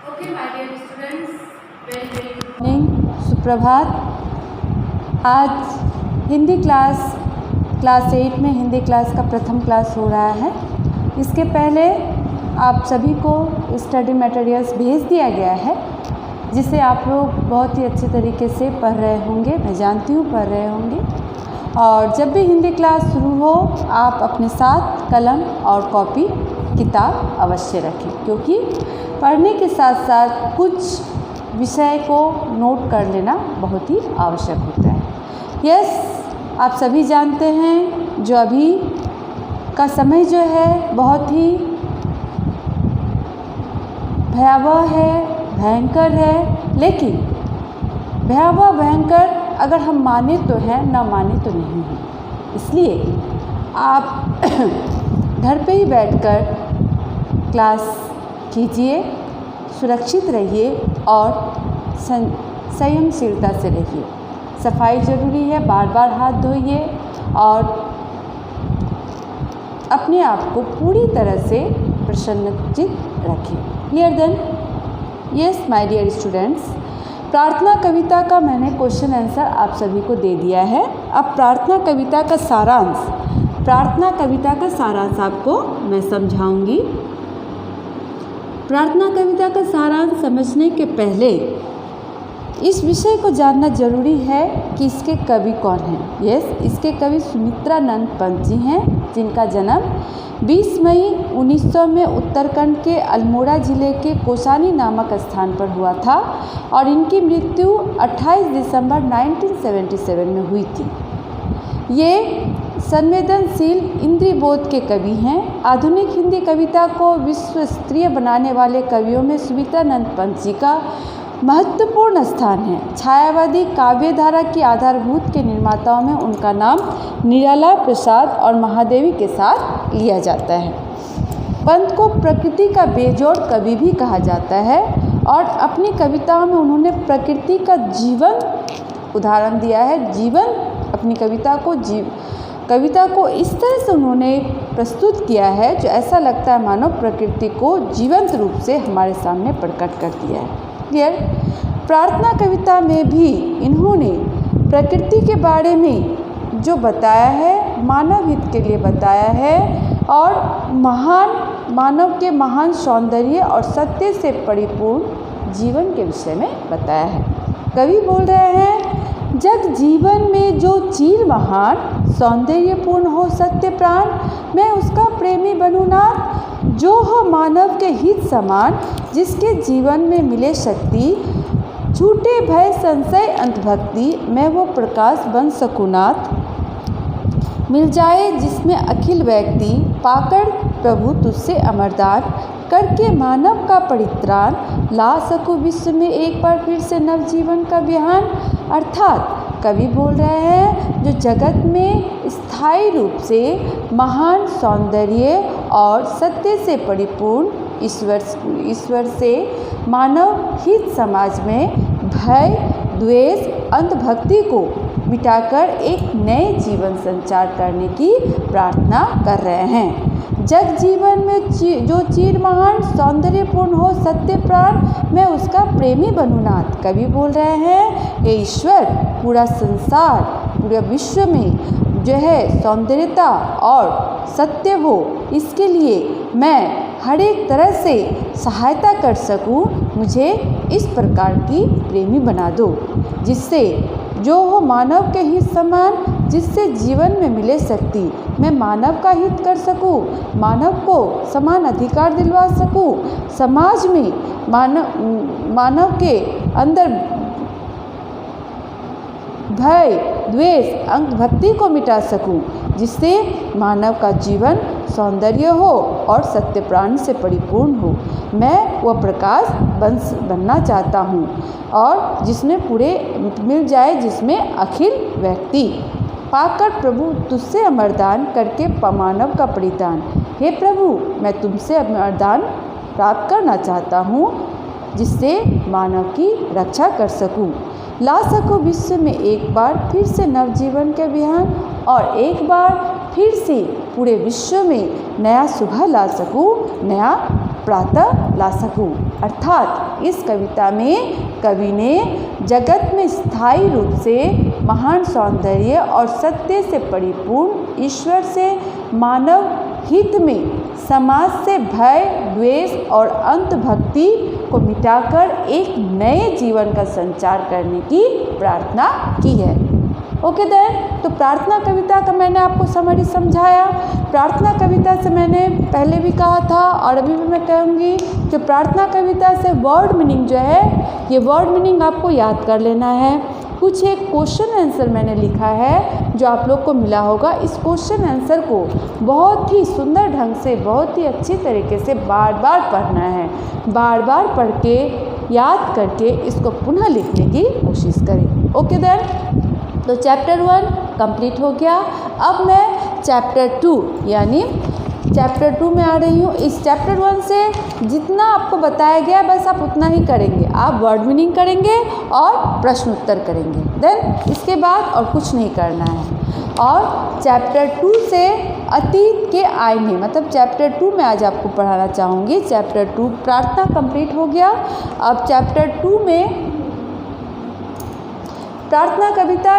Okay, my dear students, very good morning, सुप्रभात। आज Hindi class 8 में हिंदी क्लास का प्रथम क्लास हो रहा है। इसके पहले आप सभी को स्टडी मटेरियल्स भेज दिया गया है, जिसे आप लोग बहुत ही अच्छे तरीके से पढ़ रहे होंगे। मैं जानती हूँ पढ़ रहे होंगे। और जब भी हिंदी क्लास शुरू हो, आप अपने साथ कलम और कॉपी किताब अवश्य रखें, क्योंकि पढ़ने के साथ साथ कुछ विषय को नोट कर लेना बहुत ही आवश्यक होता है। यस, आप सभी जानते हैं जो अभी का समय जो है बहुत ही भयावह है, भयंकर है। लेकिन भयावह भयंकर अगर हम माने तो है, ना माने तो नहीं है। इसलिए आप घर पे ही बैठकर क्लास कीजिए, सुरक्षित रहिए और संयमशीलता से रहिए। सफाई ज़रूरी है, बार बार हाथ धोइए और अपने आप को पूरी तरह से प्रसन्नचित रखें। Clear then? Yes my dear students, प्रार्थना कविता का मैंने क्वेश्चन आंसर आप सभी को दे दिया है। अब प्रार्थना कविता का सारांश आपको मैं समझाऊंगी। प्रार्थना कविता का सारांश समझने के पहले इस विषय को जानना जरूरी है कि इसके कवि कौन हैं। यस, इसके कवि सुमित्रानंद पंत जी हैं, जिनका जन्म 20 मई 1900 में उत्तराखंड के अल्मोड़ा जिले के कोसानी नामक स्थान पर हुआ था और इनकी मृत्यु 28 दिसंबर 1977 में हुई थी। ये संवेदनशील इंद्रियबोध के कवि हैं। आधुनिक हिंदी कविता को विश्व स्तरीय बनाने वाले कवियों में सुमित्रानंद पंत जी का महत्वपूर्ण स्थान है। छायावादी काव्य धारा की आधारभूत के निर्माताओं में उनका नाम निराला प्रसाद और महादेवी के साथ लिया जाता है। पंत को प्रकृति का बेजोड़ कवि भी कहा जाता है और अपनी कविताओं में उन्होंने प्रकृति का जीवन उदाहरण दिया है। अपनी कविता को इस तरह से उन्होंने प्रस्तुत किया है जो ऐसा लगता है मानो प्रकृति को जीवंत रूप से हमारे सामने प्रकट कर दिया है। क्लियर? प्रार्थना कविता में भी इन्होंने प्रकृति के बारे में जो बताया है, मानव हित के लिए बताया है और मानव के महान सौंदर्य और सत्य से परिपूर्ण जीवन के विषय में बताया है। कवि बोल रहे हैं, जग जीवन में जो चीर महान सौंदर्यपूर्ण हो सत्य प्राण, मैं उसका प्रेमी बनूं नाथ। जो हो मानव के हित समान, जिसके जीवन में मिले शक्ति, छूटे भय संशय अंतभक्ति, मैं वो प्रकाश बन सकूं नाथ। मिल जाए जिसमें अखिल व्यक्ति, पाकर प्रभु तुझसे अमरदान, करके मानव का परित्राण, ला सकूं विश्व में एक बार फिर से नवजीवन का बिहान। अर्थात कवि बोल रहे हैं, जो जगत में स्थायी रूप से महान सौंदर्य और सत्य से परिपूर्ण ईश्वर से मानव हित समाज में भय द्वेष अंधभक्ति को मिटाकर एक नए जीवन संचार करने की प्रार्थना कर रहे हैं। जग जीवन में जो चीर महान सौंदर्यपूर्ण हो सत्य प्राण, मैं उसका प्रेमी बनूं नाथ। कवि बोल रहे हैं, ये ईश्वर पूरा संसार, पूरे विश्व में जो है सौंदर्यता और सत्य हो, इसके लिए मैं हर एक तरह से सहायता कर सकूं। मुझे इस प्रकार की प्रेमी बना दो, जिससे जो हो मानव के हित समान, जिससे जीवन में मिले शक्ति, मैं मानव का हित कर सकूं, मानव को समान अधिकार दिलवा सकूं, समाज में मानव के अंदर भय द्वेष अंधभक्ति को मिटा सकूं, जिससे मानव का जीवन सौंदर्य हो और सत्य प्राण से परिपूर्ण हो। मैं वह प्रकाश बनना चाहता हूँ और जिसमें पूरे मिल जाए, जिसमें अखिल व्यक्ति, पाकर प्रभु तुझसे अमरदान, करके मानव का परिदान। हे प्रभु, मैं तुमसे अमरदान प्राप्त करना चाहता हूँ, जिससे मानव की रक्षा कर सकूँ, ला सकूँ विश्व में एक बार फिर से नवजीवन के बिहान, और एक बार फिर से पूरे विश्व में नया सुबह ला सकूँ, नया प्रातः ला सकूं। अर्थात इस कविता में कवि ने जगत में स्थायी रूप से महान सौंदर्य और सत्य से परिपूर्ण ईश्वर से मानव हित में समाज से भय, द्वेष और अंतभक्ति को मिटाकर एक नए जीवन का संचार करने की प्रार्थना की है। ओके देन, तो प्रार्थना कविता का मैंने आपको समरी समझाया। प्रार्थना कविता से मैंने पहले भी कहा था और अभी भी मैं कहूँगी कि प्रार्थना कविता से वर्ड मीनिंग जो है, ये वर्ड मीनिंग आपको याद कर लेना है। कुछ एक क्वेश्चन आंसर मैंने लिखा है जो आप लोग को मिला होगा। इस क्वेश्चन आंसर को बहुत ही सुंदर ढंग से, बहुत ही अच्छी तरीके से बार बार पढ़ना है। बार बार पढ़ के याद करके इसको पुनः लिखने की कोशिश करें। ओके देन, तो चैप्टर 1 कंप्लीट हो गया। अब मैं चैप्टर 2 यानी चैप्टर 2 में आ रही हूँ। इस चैप्टर 1 से जितना आपको बताया गया बस आप उतना ही करेंगे। आप वर्ड मीनिंग करेंगे और प्रश्न उत्तर करेंगे, देन इसके बाद और कुछ नहीं करना है। और चैप्टर 2 से अतीत के आईने, मतलब चैप्टर 2 में आज आपको पढ़ाना चाहूँगी। चैप्टर 2 प्रार्थना कंप्लीट हो गया। अब चैप्टर 2 में प्रार्थना कविता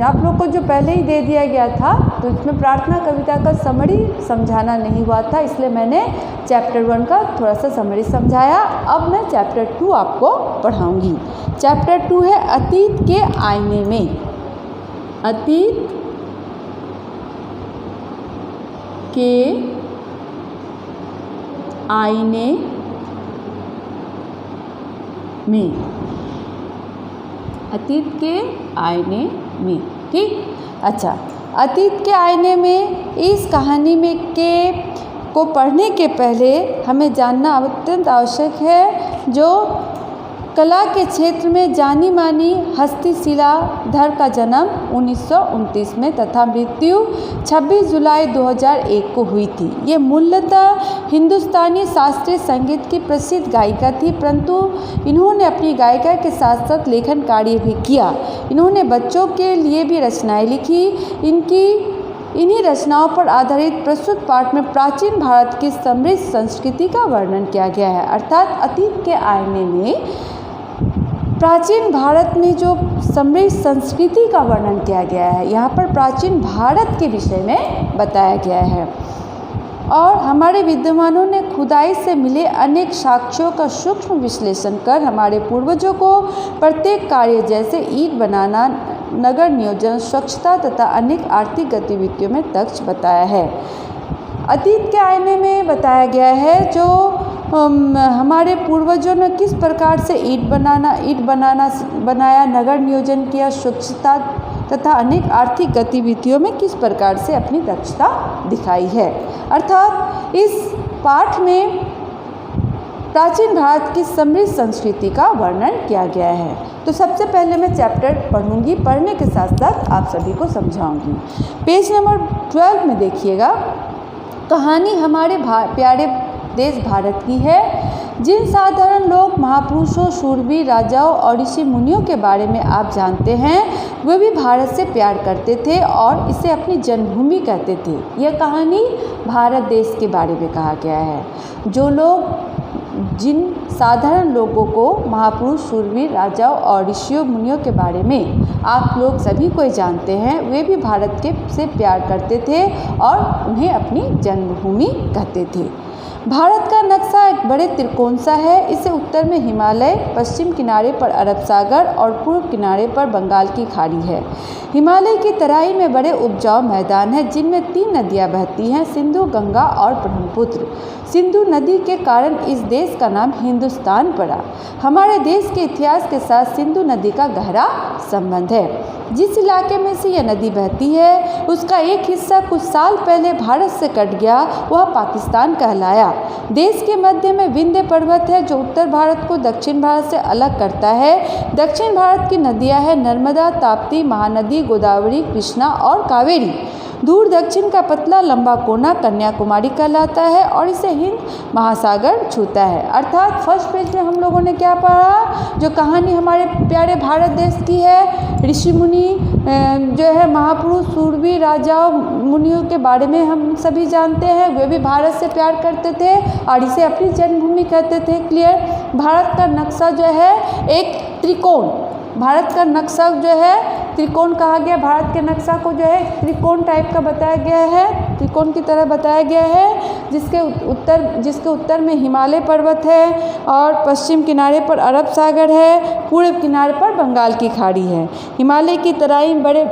आप लोग को जो पहले ही दे दिया गया था, तो इसमें प्रार्थना कविता का समरी समझाना नहीं हुआ था, इसलिए मैंने चैप्टर 1 का थोड़ा सा समरी समझाया। अब मैं चैप्टर 2 आपको पढ़ाऊंगी। चैप्टर 2 है अतीत के आईने में। अतीत के आईने में। अतीत के आईने में, ठीक। अच्छा, अतीत के आईने में इस कहानी में को पढ़ने के पहले हमें जानना अत्यंत आवश्यक है जो कला के क्षेत्र में जानी मानी हस्ती शिलाधर का जन्म 1929 में तथा मृत्यु 26 जुलाई 2001 को हुई थी। ये मूलतः हिंदुस्तानी शास्त्रीय संगीत की प्रसिद्ध गायिका थी, परंतु इन्होंने अपनी गायिका के साथ साथ लेखन कार्य भी किया। इन्होंने बच्चों के लिए भी रचनाएं लिखी। इन्हीं रचनाओं पर आधारित प्रस्तुत पाठ में प्राचीन भारत की समृद्ध संस्कृति का वर्णन किया गया है। अर्थात अतीत के आईने में प्राचीन भारत में जो समृद्ध संस्कृति का वर्णन किया गया है, यहाँ पर प्राचीन भारत के विषय में बताया गया है। और हमारे विद्वानों ने खुदाई से मिले अनेक साक्ष्यों का सूक्ष्म विश्लेषण कर हमारे पूर्वजों को प्रत्येक कार्य जैसे ईंट बनाना, नगर नियोजन, स्वच्छता तथा अनेक आर्थिक गतिविधियों में दक्ष बताया है। अतीत के आईने में बताया गया है जो हमारे पूर्वजों ने किस प्रकार से ईंट बनाया, नगर नियोजन किया, स्वच्छता तथा अनेक आर्थिक गतिविधियों में किस प्रकार से अपनी दक्षता दिखाई है। अर्थात इस पाठ में प्राचीन भारत की समृद्ध संस्कृति का वर्णन किया गया है। तो सबसे पहले मैं चैप्टर पढ़ूंगी, पढ़ने के साथ साथ आप सभी को समझाऊंगी। पेज नंबर 12 में देखिएगा। कहानी हमारे प्यारे देश भारत की है। जिन साधारण लोग, महापुरुषों, शूरवीर, राजाओं और ऋषि मुनियों के बारे में आप जानते हैं, वे भी भारत से प्यार करते थे और इसे अपनी जन्मभूमि कहते थे। यह कहानी भारत देश के बारे में कहा गया है। जिन साधारण लोगों को, महापुरुष, शूरवीर, राजाओं और ऋषियों मुनियों के बारे में आप लोग सभी कोई जानते हैं, वे भी भारत से प्यार करते थे और उन्हें अपनी जन्मभूमि कहते थे। भारत का नक्शा एक बड़े त्रिकोण सा है। इसे उत्तर में हिमालय, पश्चिम किनारे पर अरब सागर और पूर्व किनारे पर बंगाल की खाड़ी है। हिमालय की तराई में बड़े उपजाऊ मैदान हैं जिनमें 3 नदियां बहती हैं, सिंधु, गंगा और ब्रह्मपुत्र। सिंधु नदी के कारण इस देश का नाम हिंदुस्तान पड़ा। हमारे देश के इतिहास के साथ सिंधु नदी का गहरा संबंध है। जिस इलाके में से यह नदी बहती है उसका एक हिस्सा कुछ साल पहले भारत से कट गया, वह पाकिस्तान कहलाया। देश के मध्य में विंध्य पर्वत है जो उत्तर भारत को दक्षिण भारत से अलग करता है। दक्षिण भारत की नदियां हैं नर्मदा, ताप्ती, महानदी, गोदावरी, कृष्णा और कावेरी। दूर दक्षिण का पतला लंबा कोना कन्याकुमारी कहलाता है और इसे हिंद महासागर छूता है। अर्थात फर्स्ट पेज में हम लोगों ने क्या पढ़ा, जो कहानी हमारे प्यारे भारत देश की है, ऋषि मुनि जो है महापुरुष सूरवीर राजाओं मुनियों के बारे में हम सभी जानते हैं। वे भी भारत से प्यार करते थे और इसे अपनी जन्मभूमि कहते थे। क्लियर। भारत का नक्शा जो है एक त्रिकोण, भारत का नक्शा जो है त्रिकोण कहा गया। भारत के नक्शा को जो है त्रिकोण टाइप का बताया गया है, त्रिकोण की तरह बताया गया है, जिसके उत्तर में हिमालय पर्वत है और पश्चिम किनारे पर अरब सागर है, पूर्व किनारे पर बंगाल की खाड़ी है। हिमालय की तराई बड़े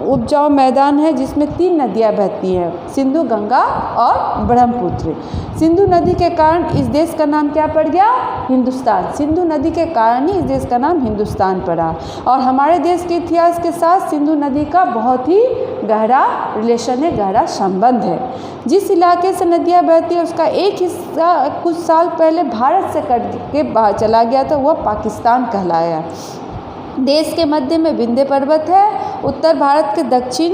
उपजाऊ मैदान है जिसमें 3 नदियाँ बहती हैं, सिंधु, गंगा और ब्रह्मपुत्र। सिंधु नदी के कारण इस देश का नाम क्या पड़ गया, हिंदुस्तान। सिंधु नदी के कारण ही इस देश का नाम हिंदुस्तान पड़ा। और हमारे देश के इतिहास के साथ सिंधु नदी का बहुत ही गहरा रिलेशन है, गहरा संबंध है। जिस इलाके से नदियाँ बहती है उसका एक हिस्सा कुछ साल पहले भारत से कट के बाहर चला गया था, वह पाकिस्तान कहलाया। देश के मध्य में विंध्य पर्वत है, उत्तर भारत के दक्षिण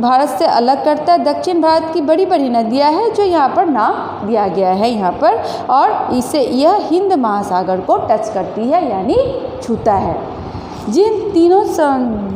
भारत से अलग करता है। दक्षिण भारत की बड़ी बड़ी नदियां हैं जो यहाँ पर नाम दिया गया है यहाँ पर, और इसे यह हिंद महासागर को टच करती है यानी छूता है। जिन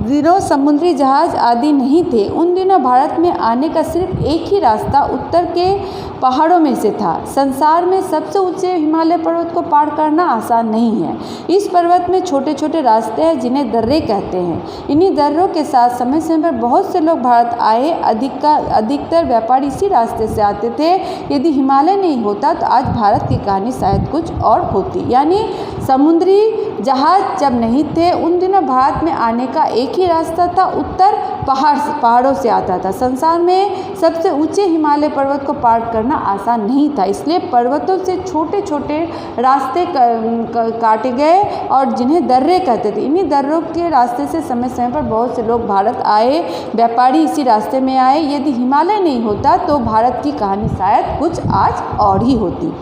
दिनों समुद्री जहाज आदि नहीं थे, उन दिनों भारत में आने का सिर्फ एक ही रास्ता उत्तर के पहाड़ों में से था। संसार में सबसे ऊंचे हिमालय पर्वत को पार करना आसान नहीं है। इस पर्वत में छोटे छोटे रास्ते हैं जिन्हें दर्रे कहते हैं। इन्हीं दर्रों के साथ समय समय पर बहुत से लोग भारत आए। अधिकतर व्यापारी इसी रास्ते से आते थे। यदि हिमालय नहीं होता तो आज भारत की कहानी शायद कुछ और होती। यानी समुद्री जहाज जब नहीं थे उन दिनों भारत में आने का एक ही रास्ता था, उत्तर पहाड़ों से आता था। संसार में सबसे ऊंचे हिमालय पर्वत को पार करना आसान नहीं था, इसलिए पर्वतों से छोटे छोटे रास्ते काटे गए और जिन्हें दर्रे कहते थे। इन्हीं दर्रों के रास्ते से समय समय पर बहुत से लोग भारत आए, व्यापारी इसी रास्ते में आए। यदि हिमालय नहीं होता तो भारत की कहानी शायद कुछ आज और ही होती।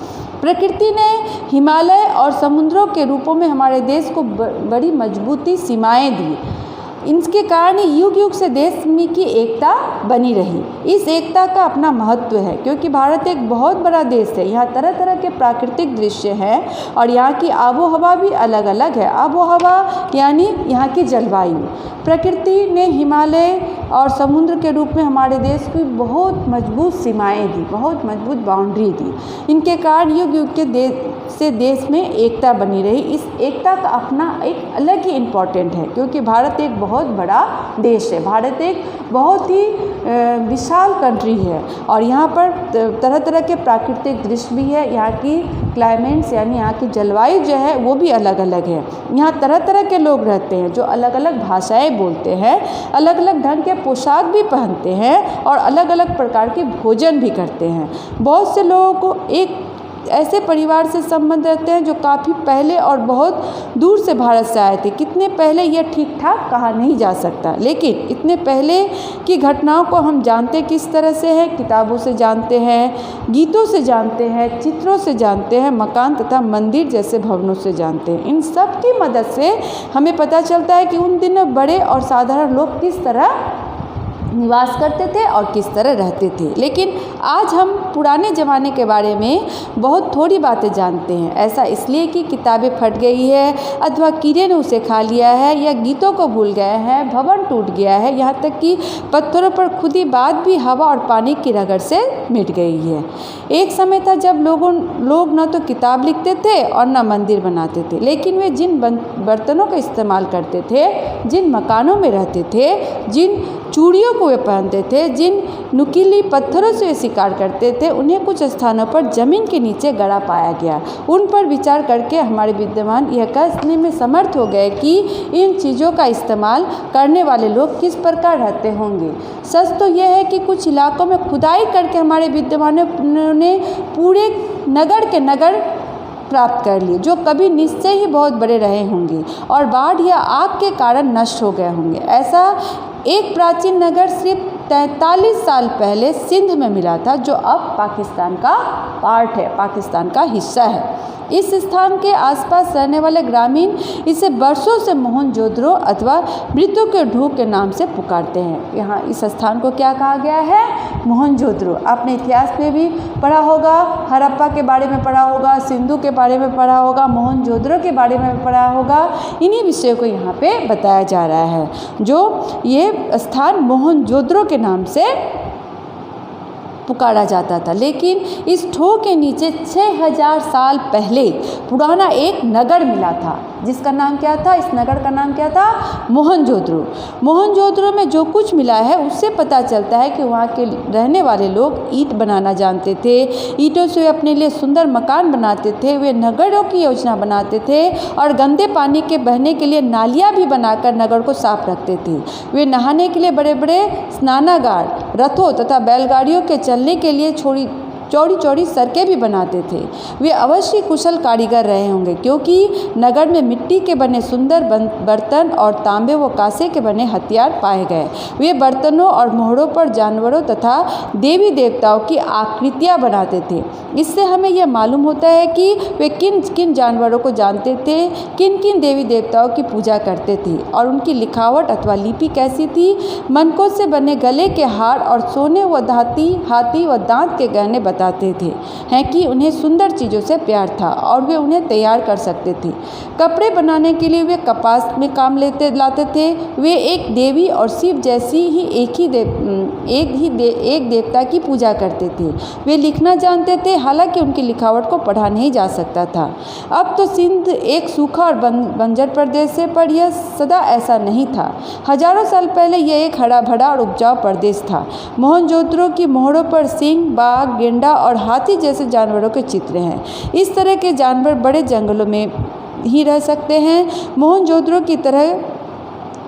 प्रकृति ने हिमालय और समुद्रों के रूपों में हमारे देश को बड़ी मजबूती सीमाएं दी। इनके कारण ही युग युग से देश में की एकता बनी रही। इस एकता का अपना महत्व है क्योंकि भारत एक बहुत बड़ा देश है। यहाँ तरह तरह के प्राकृतिक दृश्य हैं और यहाँ की आबो हवा भी अलग अलग है। आबो हवा यानी यहाँ की जलवायु। प्रकृति ने हिमालय और समुद्र के रूप में हमारे देश को बहुत मजबूत सीमाएं दी, बहुत मजबूत बाउंड्री दी। इनके कारण युग युग के देश में एकता बनी रही। इस एकता का अपना एक अलग ही इम्पोर्टेंट है क्योंकि भारत एक बहुत बड़ा देश है। भारत एक बहुत ही विशाल कंट्री है और यहाँ पर तरह तरह के प्राकृतिक दृश्य भी है। यहाँ की क्लाइमेट्स यानी यहाँ की जलवायु जो है वो भी अलग अलग है। यहाँ तरह तरह के लोग रहते हैं जो अलग अलग भाषाएं बोलते हैं, अलग अलग ढंग के पोशाक भी पहनते हैं और अलग अलग प्रकार के भोजन भी करते हैं। बहुत से लोगों को एक ऐसे परिवार से संबंध रखते हैं जो काफ़ी पहले और बहुत दूर से भारत से आए थे। कितने पहले यह ठीक ठाक कहा नहीं जा सकता, लेकिन इतने पहले की घटनाओं को हम जानते किस तरह से हैं, किताबों से जानते हैं, गीतों से जानते हैं, चित्रों से जानते हैं, मकान तथा मंदिर जैसे भवनों से जानते हैं। इन सब की मदद से हमें पता चलता है कि उन दिनों बड़े और साधारण लोग किस तरह निवास करते थे और किस तरह रहते थे। लेकिन आज हम पुराने ज़माने के बारे में बहुत थोड़ी बातें जानते हैं। ऐसा इसलिए कि किताबें फट गई है अथवा कीड़े ने उसे खा लिया है या गीतों को भूल गए हैं, भवन टूट गया है, यहाँ तक कि पत्थरों पर खुदी बात भी हवा और पानी की रगड़ से मिट गई है। एक समय था जब लोग न तो किताब लिखते थे और न मंदिर बनाते थे, लेकिन वे जिन बर्तनों का इस्तेमाल करते थे, जिन मकानों में रहते थे, जिन चूड़ियों को वे पहनते थे, जिन नुकीली पत्थरों से वे शिकार करते थे, उन्हें कुछ स्थानों पर ज़मीन के नीचे गड़ा पाया गया। उन पर विचार करके हमारे विद्वान यह कहने में समर्थ हो गए कि इन चीज़ों का इस्तेमाल करने वाले लोग किस प्रकार रहते होंगे। सच तो यह है कि कुछ इलाकों में खुदाई करके हमारे विद्वानों ने पूरे नगर के नगर प्राप्त कर लिए जो कभी निश्चय ही बहुत बड़े रहे होंगे और बाढ़ या आग के कारण नष्ट हो गए होंगे। ऐसा एक प्राचीन नगर सिर्फ 43 साल पहले सिंध में मिला था, जो अब पाकिस्तान का पार्ट है, पाकिस्तान का हिस्सा है। इस स्थान के आसपास रहने वाले ग्रामीण इसे बरसों से मोहनजोदड़ो अथवा मृत्यु के ढूंढ के नाम से पुकारते हैं। यहाँ इस स्थान को क्या कहा गया है? मोहनजोदड़ो। आपने इतिहास में भी पढ़ा होगा, हड़प्पा के बारे में पढ़ा होगा, सिंधु के बारे में पढ़ा होगा, मोहनजोदड़ो के बारे में पढ़ा होगा। इन्हीं विषयों को यहाँ पे बताया जा रहा है, जो ये स्थान मोहनजोदड़ो के नाम से पुकारा जाता था। लेकिन इस ठो के नीचे 6000 साल पहले पुराना एक नगर मिला था, जिसका नाम क्या था? इस नगर का नाम क्या था? मोहनजोदड़ो। मोहनजोदड़ो में जो कुछ मिला है उससे पता चलता है कि वहाँ के रहने वाले लोग ईंट बनाना जानते थे। ईंटों से वे अपने लिए सुंदर मकान बनाते थे, वे नगरों की योजना बनाते थे और गंदे पानी के बहने के लिए नालियाँ भी बनाकर नगर को साफ रखते थे। वे नहाने के लिए बड़े बड़े स्नानागार, रथों तथा बैलगाड़ियों के चलने के लिए चौड़ी चौड़ी सड़कें भी बनाते थे। वे अवश्य कुशल कारीगर रहे होंगे, क्योंकि नगर में मिट्टी के बने सुंदर बर्तन और तांबे व कांसे के बने हथियार पाए गए। वे बर्तनों और मोहरों पर जानवरों तथा देवी देवताओं की आकृतियाँ बनाते थे। इससे हमें यह मालूम होता है कि वे किन किन जानवरों को जानते थे, किन किन देवी देवताओं की पूजा करते थे और उनकी लिखावट अथवा लिपि कैसी थी। मनकों से बने गले के हार और सोने व हाथी व दांत के गहने बताते थे हैं कि उन्हें सुंदर चीज़ों से प्यार था और वे उन्हें तैयार कर सकते थे। कपड़े बनाने के लिए वे कपास में काम लाते थे। वे एक देवी और शिव जैसी ही एक देवता की पूजा करते थे। वे लिखना जानते थे, हालांकि उनकी लिखावट को पढ़ा नहीं जा सकता था। अब तो सिंध एक सूखा और बंजर प्रदेश है, पर यह सदा ऐसा नहीं था। हजारों साल पहले यह एक हरा भरा और उपजाऊ प्रदेश था। मोहनजोदड़ो की मोहरों पर सिंह, बाघ, गेंडा और हाथी जैसे जानवरों के चित्र हैं। इस तरह के जानवर बड़े जंगलों में ही रह सकते हैं। मोहनजोदड़ो की तरह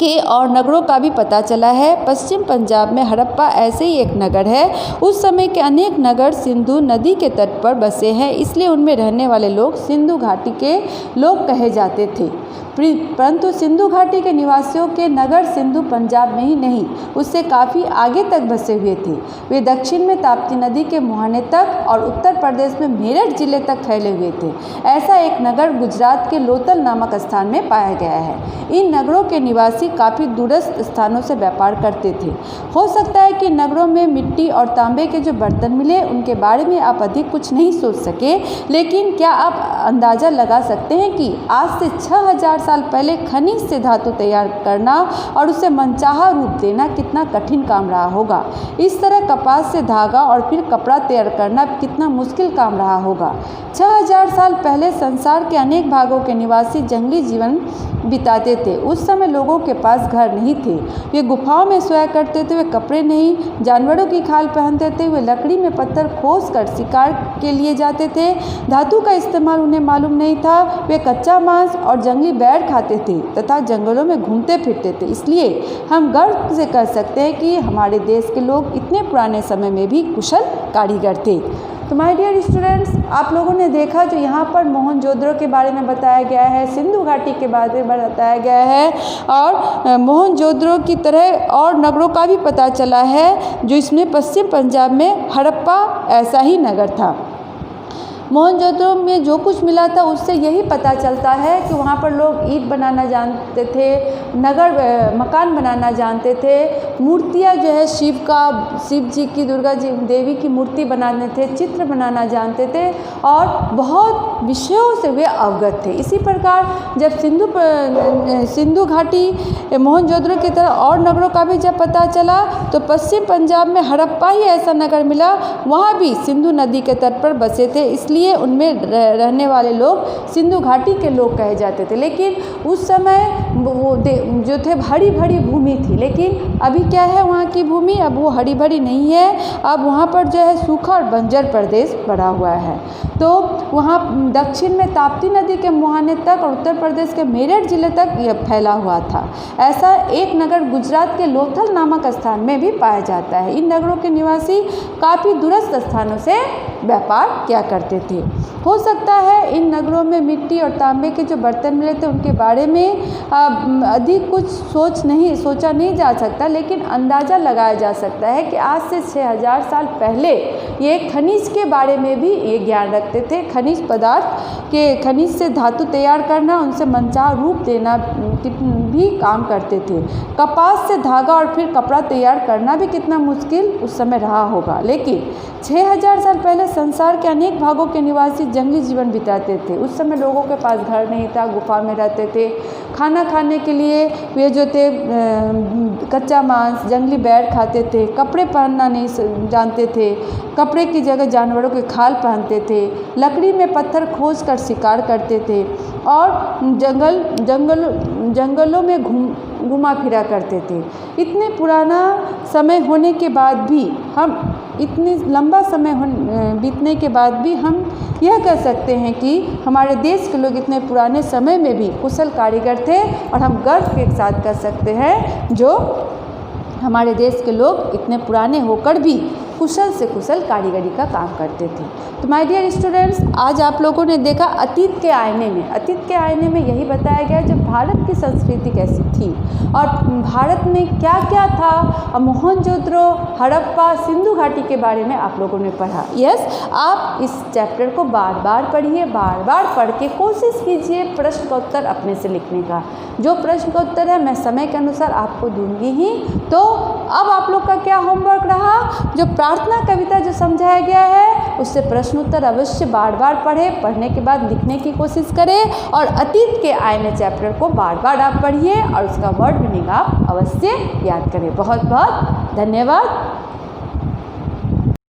के और नगरों का भी पता चला है। पश्चिम पंजाब में हड़प्पा ऐसे ही एक नगर है। उस समय के अनेक नगर सिंधु नदी के तट पर बसे हैं, इसलिए उनमें रहने वाले लोग सिंधु घाटी के लोग कहे जाते थे। परंतु सिंधु घाटी के निवासियों के नगर सिंधु पंजाब में ही नहीं, उससे काफ़ी आगे तक बसे हुए थे। वे दक्षिण में ताप्ती नदी के मुहाने तक और उत्तर प्रदेश में मेरठ जिले तक फैले हुए थे। ऐसा एक नगर गुजरात के लोथल नामक स्थान में पाया गया है। इन नगरों के निवासी काफ़ी दूरस्थ स्थानों से व्यापार करते थे। हो सकता है कि नगरों में मिट्टी और तांबे के जो बर्तन मिले उनके बारे में आप अधिक कुछ नहीं सोच सके, लेकिन क्या आप अंदाज़ा लगा सकते हैं कि आज से 6000 साल पहले खनिज से धातु तैयार करना और उसे मनचाहा रूप देना कितना कठिन काम रहा होगा। इस तरह कपास से धागा और फिर कपड़ा तैयार करना कितना मुश्किल काम रहा होगा। 6000 साल पहले संसार के अनेक भागों के निवासी जंगली जीवन बिताते थे। उस समय लोगों के पास घर नहीं थे, वे गुफाओं में सोया करते थे, वे कपड़े नहीं, जानवरों की खाल पहनते थे, वे लकड़ी में पत्थर खोस कर शिकार के लिए जाते थे। धातु का इस्तेमाल उन्हें मालूम नहीं था। वे कच्चा मांस और जंगली बैर खाते थे तथा जंगलों में घूमते फिरते थे। इसलिए हम गर्व से कह सकते हैं कि हमारे देश के लोग इतने पुराने समय में भी कुशल कारीगर थे। तो माय डियर स्टूडेंट्स, आप लोगों ने देखा जो यहाँ पर मोहनजोदड़ो के बारे में बताया गया है, सिंधु घाटी के बारे में बताया गया है और मोहनजोदड़ो की तरह और नगरों का भी पता चला है, जो इसमें पश्चिम पंजाब में हड़प्पा ऐसा ही नगर था। मोहनजोदड़ो में जो कुछ मिला था उससे यही पता चलता है कि वहाँ पर लोग ईंट बनाना जानते थे, मकान बनाना जानते थे, मूर्तियाँ जो है शिव जी की, दुर्गा जी देवी की मूर्ति बनाने थे, चित्र बनाना जानते थे और बहुत विषयों से वे अवगत थे। इसी प्रकार जब सिंधु घाटी मोहनजोदड़ो की तरह और नगरों का भी जब पता चला तो पश्चिम पंजाब में हड़प्पा ही ऐसा नगर मिला, वहाँ भी सिंधु नदी के तट पर बसे थे, इसलिए उनमें रहने वाले लोग सिंधु घाटी के लोग कहे जाते थे। लेकिन उस समय वो जो थे हरी भरी भूमि थी, लेकिन अभी क्या है वहाँ की भूमि, अब वो हरी भरी नहीं है, अब वहाँ पर जो है सूखा और बंजर प्रदेश पड़ा हुआ है। तो वहाँ दक्षिण में ताप्ती नदी के मुहाने तक और उत्तर प्रदेश के मेरठ जिले तक यह फैला हुआ था। ऐसा एक नगर गुजरात के लोथल नामक स्थान में भी पाया जाता है। इन नगरों के निवासी काफ़ी दूरस्थ स्थानों से व्यापार किया करते थे। हो सकता है इन नगरों में मिट्टी और तांबे के जो बर्तन मिले थे उनके बारे में अधिक कुछ सोचा नहीं जा सकता, लेकिन अंदाज़ा लगाया जा सकता है कि आज से 6000 साल पहले ये खनिज के बारे में भी ये ज्ञान रखते थे। खनिज पदार्थ के खनिज से धातु तैयार करना, उनसे मनचाहा रूप देना भी काम करते थे। कपास से धागा और फिर कपड़ा तैयार करना भी कितना मुश्किल उस समय रहा होगा। लेकिन 6000 साल पहले संसार के अनेक भागों के निवासी जंगली जीवन बिताते थे। उस समय लोगों के पास घर नहीं था, गुफा में रहते थे। खाना खाने के लिए वे जो थे कच्चा मांस, जंगली बैर खाते थे। कपड़े पहनना नहीं जानते थे, कपड़े की जगह जानवरों के खाल पहनते थे। लकड़ी में पत्थर खोज कर शिकार करते थे और जंगलों में घुमा फिरा करते थे। इतने पुराना समय होने के बाद भी इतनी लंबा समय बीतने के बाद भी हम यह कह सकते हैं कि हमारे देश के लोग इतने पुराने समय में भी कुशल कारीगर थे, और हम गर्व के साथ कह सकते हैं जो हमारे देश के लोग इतने पुराने होकर भी कुशल से कुशल कारीगरी का काम करते थे। तो माय डियर स्टूडेंट्स, आज आप लोगों ने देखा अतीत के आईने में यही बताया गया जब भारत की संस्कृति कैसी थी और भारत में क्या क्या था। और मोहनजोदड़ो, हड़प्पा, सिंधु घाटी के बारे में आप लोगों ने पढ़ा। यस, आप इस चैप्टर को बार बार पढ़िए, बार बार पढ़ के कोशिश कीजिए प्रश्न का उत्तर अपने से लिखने का। जो प्रश्न का उत्तर है मैं समय के अनुसार आपको दूंगी ही। तो अब आप लोग का क्या होमवर्क रहा, जो प्रार्थना कविता जो समझाया गया है उससे प्रश्न उत्तर अवश्य बार बार पढ़ने के बाद लिखने की कोशिश करें, और अतीत के आईने चैप्टर को बार बार आप पढ़िए और उसका वर्ड मीनिंग आप अवश्य याद करें। बहुत बहुत धन्यवाद।